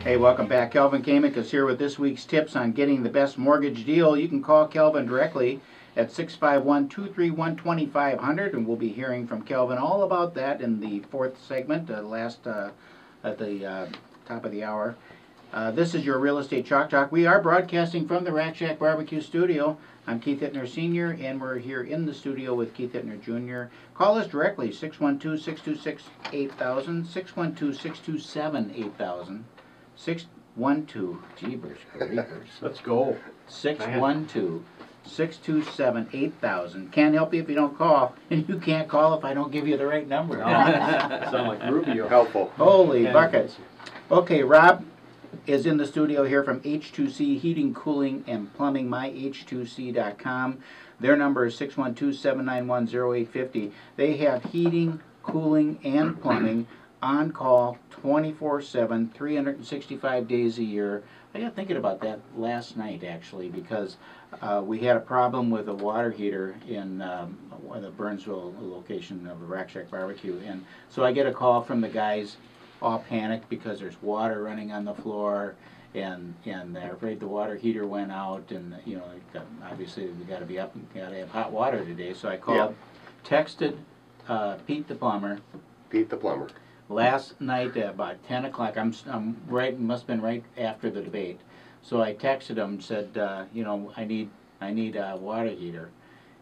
Hey, welcome back. Kelvin Kaemingk is here with this week's tips on getting the best mortgage deal. You can call Kelvin directly at 651-231-2500, and we'll be hearing from Kelvin all about that in the fourth segment, at the top of the hour. This is your Real Estate Chalk Talk. We are broadcasting from the Rack Shack Barbecue Studio. I'm Keith Hittner Sr., and we're here in the studio with Keith Hittner Jr. Call us directly, 612-626-8000, 612-627-8000. 612, jeebers creepers. Let's go. 612-627-8000. Can't help you if you don't call, and you can't call if I don't give you the right number. Sound like Rubio. Helpful. Holy buckets. Okay, Rob is in the studio here from H2C Heating, Cooling, and Plumbing, myh2c.com. Their number is 612-791-0850. They have heating, cooling, and plumbing on call 24/7, 365 days a year. I got thinking about that last night, actually, because we had a problem with a water heater in the Burnsville location of the Rack Shack Barbecue, and so I get a call from the guys, all panicked because there's water running on the floor, and they're afraid the water heater went out, and you know, obviously we got to be up, got to have hot water today. So I called, texted Pete the plumber. Pete the plumber. Last night at about 10 o'clock, I'm right, must have been right after the debate. So I texted him, said, you know, I need a water heater,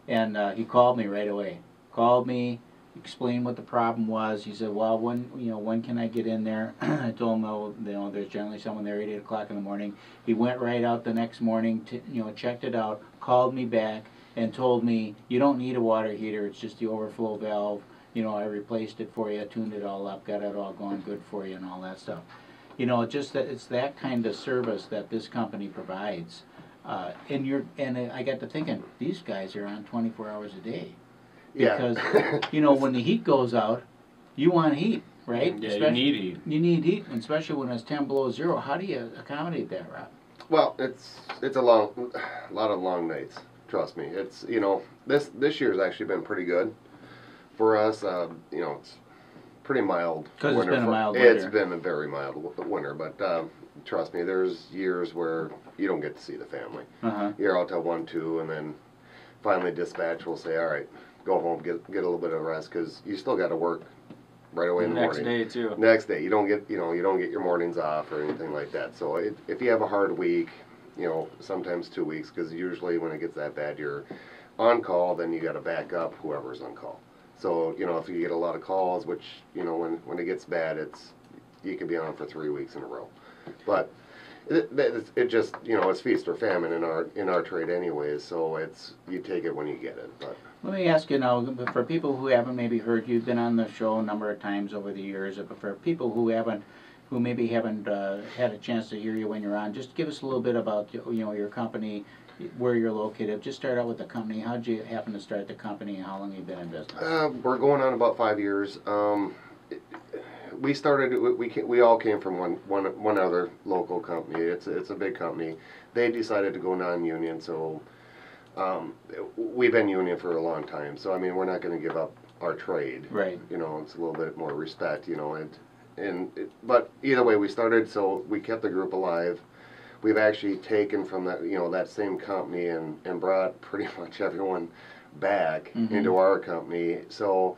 and he called me right away. Called me, explained what the problem was. He said, well, when can I get in there? I told him, oh, you know, there's generally someone there at 8 o'clock in the morning. He went right out the next morning, checked it out, called me back, and told me, you don't need a water heater, it's just the overflow valve. You know, I replaced it for you, tuned it all up, got it all going good for you, and all that stuff. You know, just that it's that kind of service that this company provides. And I got to thinking, these guys are on 24 hours a day. Because, you know, when the heat goes out, you want heat, right? Yeah, you need heat. You need heat, especially when it's 10 below zero. How do you accommodate that, Rob? Well, it's a lot of long nights. Trust me. It's, you know, this year's actually been pretty good for us. You know, it's pretty mild. Because it's been a mild winter. It's been a very mild winter, but trust me, there's years where you don't get to see the family. You're out till 1, 2, and then finally dispatch will say, all right, go home, get a little bit of rest, because you still got to work right away in the morning. Next day too. Next day, you don't get your mornings off or anything like that. So if you have a hard week, you know, sometimes 2 weeks, because usually when it gets that bad, you're on call, then you got to back up whoever's on call. So, you know, if you get a lot of calls, which, you know, when it gets bad, you can be on for 3 weeks in a row. But it just, you know, it's feast or famine in our trade anyways, so you take it when you get it. But let me ask you now, for people who haven't maybe heard, you've been on the show a number of times over the years, but for people who maybe haven't had a chance to hear you when you're on, just give us a little bit about, you know, your company, where you're located. Just start out with the company. How did you happen to start the company, and how long have you been in business? We're going on about 5 years. We started. We all came from one other local company. It's a big company. They decided to go non-union, so we've been union for a long time. So I mean, we're not going to give up our trade. Right. You know, it's a little bit more respect. You know, but either way, we started. So we kept the group alive. We've actually taken from that, you know, that same company and brought pretty much everyone back into our company. So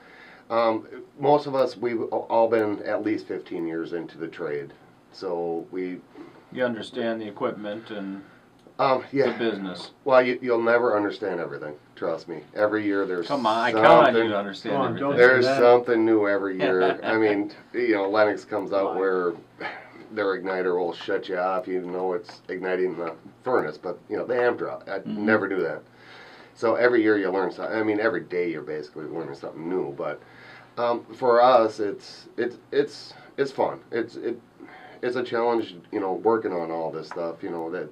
most of us, we've all been at least 15 years into the trade. So you understand the equipment and the business. Well, you'll never understand everything. Trust me. Every year there's I count on you to understand everything. There's something new every year. I mean, you know, Lennox comes out where their igniter will shut you off. You know it's igniting the furnace, but you know the amp drop. I never do that. So every year you learn something. I mean, every day you're basically learning something new. But for us, it's fun. It's a challenge. You know, working on all this stuff. You know that.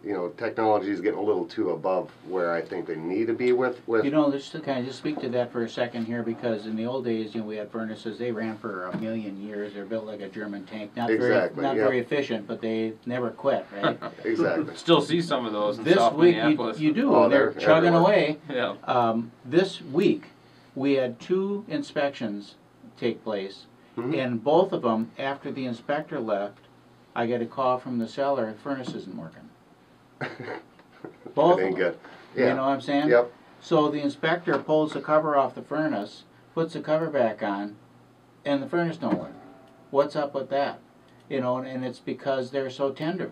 You know, technology is getting a little too above where I think they need to be with. You know, just to kind of just speak to that for a second here, because in the old days, you know, we had furnaces. They ran for 1,000,000 years. They're built like a German tank. Not very efficient, but they never quit, right? Exactly. Still see some of those in this South week Minneapolis. you do. Oh, they're chugging away. Yeah. This week we had 2 inspections take place, and both of them, after the inspector left, I get a call from the seller, the furnace isn't working. Both It of ain't them. good. Yeah. You know what I'm saying? Yep. So the inspector pulls the cover off the furnace, puts the cover back on, and the furnace don't work. What's up with that? You know, and it's because they're so tender.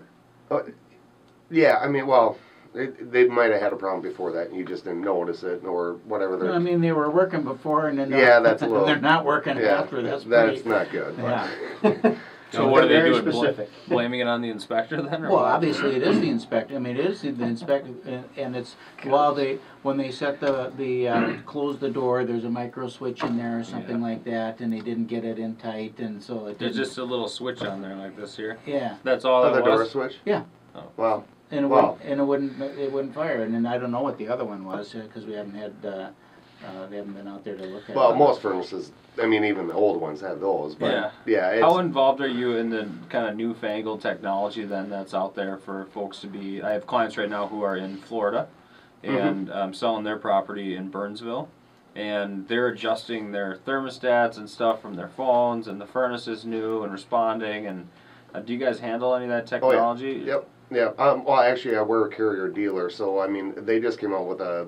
Yeah, I mean, well, they might have had a problem before that, and you just didn't notice it, or whatever. I mean, they were working before, and then Yeah, that's a little. they're not working Yeah, after. That's that's not good. But. Yeah. So what are they Very doing? specific. Blaming it on the inspector then? Or Well, what? obviously it is the inspector. I mean, it is the inspector, and it's when they set the close the door, there's a micro switch in there or something like that, and they didn't get it in tight, and so it There's didn't. just a little switch on there like this here. Yeah. That's all The it door was? switch. Yeah. Oh. Wow. And it Wow. wouldn't fire, and then I don't know what the other one was because we haven't had they haven't been out there to look at. Well, it. most furnaces, I mean, even the old ones have those. But Yeah. It's, How involved are you in the kind of newfangled technology then that's out there for folks to be? I have clients right now who are in Florida and selling their property in Burnsville, and they're adjusting their thermostats and stuff from their phones, and the furnace is new and responding. And do you guys handle any of that technology? Yep. Yeah. Well, actually, we're a carrier dealer, so I mean, they just came out with a,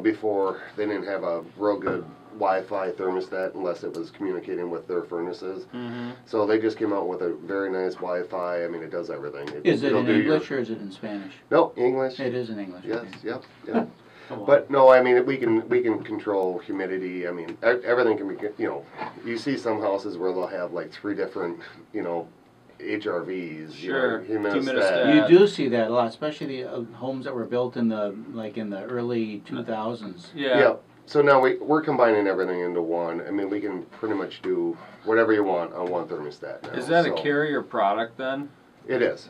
before they didn't have a real good Wi-Fi thermostat unless it was communicating with their furnaces. Mm-hmm. So they just came out with a very nice Wi-Fi. I mean, it does everything. Is it it'll in do English or is it in Spanish? No, English. It is in English. Yes. Okay. Yep. Yep. But no, I mean, we can control humidity. I mean, everything can be. You see some houses where they'll have like 3 different, HRVs. Sure. Humidistat. You do see that a lot, especially the homes that were built in the early 2000s. Yeah. Yep. So now we're combining everything into one. I mean, we can pretty much do whatever you want on one thermostat now. Is that a So carrier product then? It is.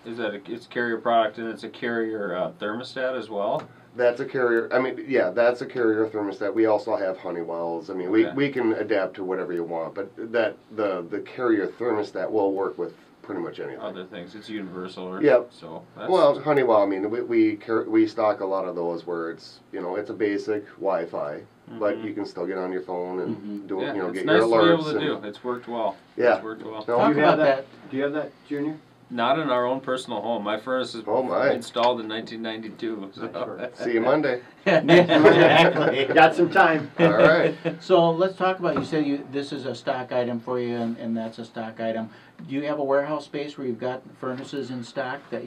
Is that it's carrier product and it's a carrier thermostat as well? That's a carrier. I mean, yeah, that's a carrier thermostat. We also have Honeywells. I mean, we can adapt to whatever you want, but the carrier thermostat will work with pretty much anything. Other things, it's universal. Or Yep. So that's, Well, Honeywell. I mean, we stock a lot of those where it's it's a basic Wi-Fi, but you can still get on your phone and do yeah, it's get nice your alerts. to be able to do. It's worked well. Yeah. It's worked well. No, Talk Do you have about that. Do you have that, Junior? Not in our own personal home. My furnace is Oh, my. installed in 1992. So. Sure. See you Monday. Exactly. Got some time. All right. So let's talk about, you said this is a stock item for you and that's a stock item. Do you have a warehouse space where you've got furnaces in stock that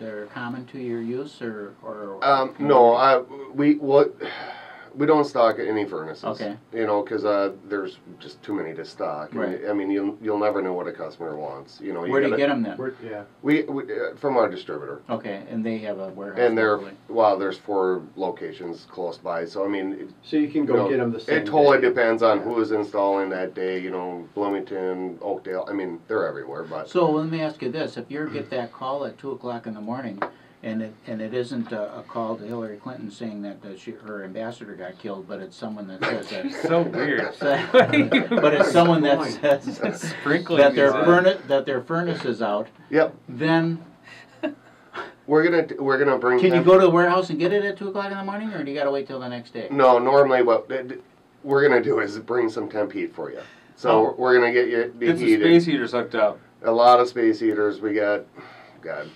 are common to your use or No, we don't stock any furnaces. Okay. Because there's just too many to stock. Right. I mean, you'll never know what a customer wants. Where do you get them then? Yeah. We from our distributor. Okay, and they have a warehouse. And locally. there's 4 locations close by. So I mean, So you can go get them the same it totally day. depends on who is installing that day. Bloomington, Oakdale. I mean, they're everywhere. But So let me ask you this: if you get that call at 2:00 in the morning, and it isn't a call to Hillary Clinton saying that her ambassador got killed, but it's someone that says that. So weird. But it's someone that says Sprinkling that their furnace is out. yep, Then we're gonna bring. can you go to the warehouse and get it at 2:00 in the morning, or do you got to wait till the next day? No, normally what we're gonna do is bring some temp heat for you. So we're gonna get you the It's a heat. space heater sucked up. A lot of space heaters. We got,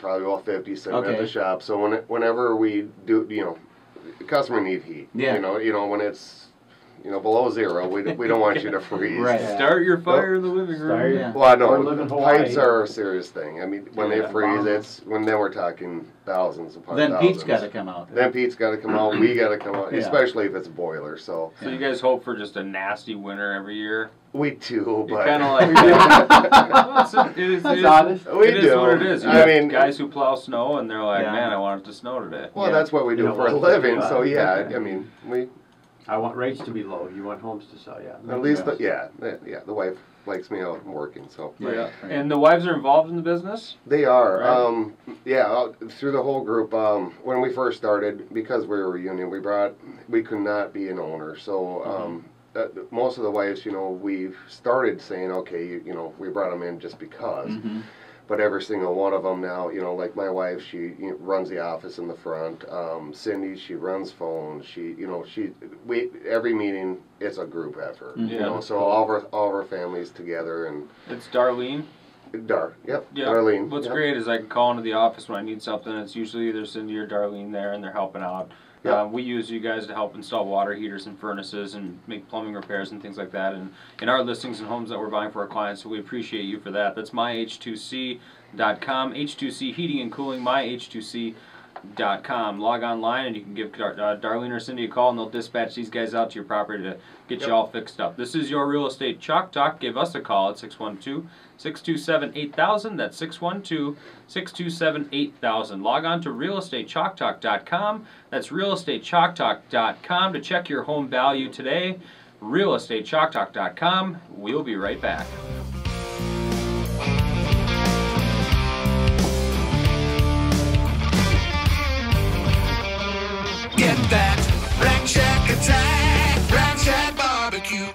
probably about 50 sitting at Okay. the shop. So whenever we do, the customer need heat. Yeah. When it's below 0, we don't want you to freeze. Right. Yeah. Start your fire in the living room. Start- Yeah. Well, Or no, live in Hawaii. pipes are a serious thing. I mean, when Yeah. they freeze, Wow. then we're talking thousands upon Then thousands. Pete's got to come out. Then Pete's got to come out. We got to come out, Yeah. especially if it's a boiler. So So you guys hope for just a nasty winter every year? we do, You but kind of like. Well, That's honest. we it is do. what it is. You I got mean, guys who plow snow and they're like, Yeah. man, I want it to snow today. well, Yeah. that's what we do You know, for a well, living. So yeah, okay. I mean, we. I want rates to be low. You want homes to sell, yeah. At least, the wife likes me out and working, so. Right, Yeah. right. And the wives are involved in the business? They are, Right. through the whole group, when we first started, because we were a union, we could not be an owner, so, most of the wives, we've started saying, okay, we brought them in just because. Mhm. But every single one of them now, like my wife, she runs the office in the front. Cindy, she runs phones. Every meeting, it's a group effort. Mhm. So all of our families together, and It's Darlene? Yep. Yeah. Darlene. What's Yep. great is I can call into the office when I need something. It's usually either Cindy or Darlene there, and they're helping out. Yep. We use you guys to help install water heaters and furnaces and make plumbing repairs and things like that. And in our listings and homes that we're buying for our clients, so we appreciate you for that. That's myh2c.com. H2C Heating and Cooling, myh2c.com. Log online and you can give Darlene or Cindy a call, and they'll dispatch these guys out to your property to get you all fixed up. This is your Real Estate Chalk Talk. Give us a call at 612-627-8000. That's 612-627-8000. Log on to realestatechalktalk.com. That's realestatechalktalk.com to check your home value today. realestatechalktalk.com. We'll be right back. Get that Rack Shack attack, Rack Shack barbecue.